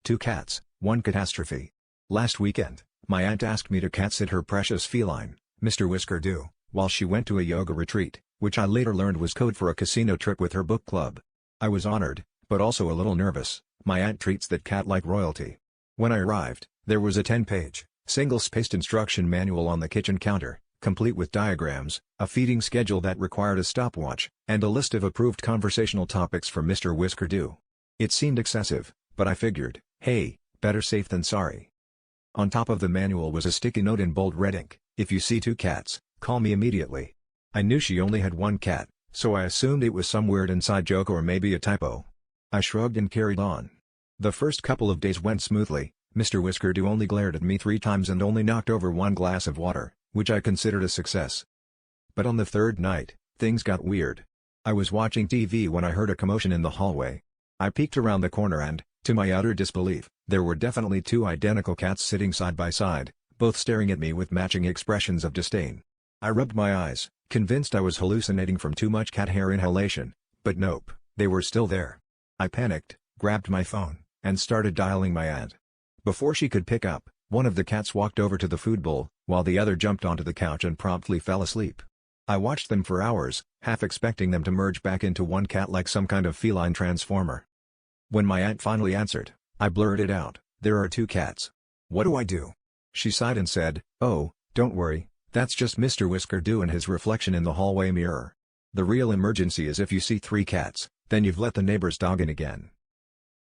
2 cats, 1 catastrophe. Last weekend, my aunt asked me to cat-sit her precious feline, Mr. Whisker Du, while she went to a yoga retreat, which I later learned was code for a casino trip with her book club. I was honored, but also a little nervous. My aunt treats that cat like royalty. When I arrived, there was a 10-page, single-spaced instruction manual on the kitchen counter, complete with diagrams, a feeding schedule that required a stopwatch, and a list of approved conversational topics for Mr. Whisker Du. It seemed excessive, but I figured, hey, better safe than sorry. On top of the manual was a sticky note in bold red ink, "If you see 2 cats, call me immediately." I knew she only had 1 cat, so I assumed it was some weird inside joke or maybe a typo. I shrugged and carried on. The first couple of days went smoothly. Mr. Whisker Du only glared at me 3 times and only knocked over 1 glass of water, which I considered a success. But on the 3rd night, things got weird. I was watching TV when I heard a commotion in the hallway. I peeked around the corner and, to my utter disbelief, there were definitely 2 identical cats sitting side by side, both staring at me with matching expressions of disdain. I rubbed my eyes, convinced I was hallucinating from too much cat hair inhalation, but nope, they were still there. I panicked, grabbed my phone, and started dialing my aunt. Before she could pick up, one of the cats walked over to the food bowl, while the other jumped onto the couch and promptly fell asleep. I watched them for hours, half expecting them to merge back into 1 cat like some kind of feline transformer. When my aunt finally answered, I blurted out, "There are 2 cats. What do I do?" She sighed and said, "Oh, don't worry, that's just Mr. Whisker Du and his reflection in the hallway mirror. The real emergency is if you see 3 cats, then you've let the neighbor's dog in again."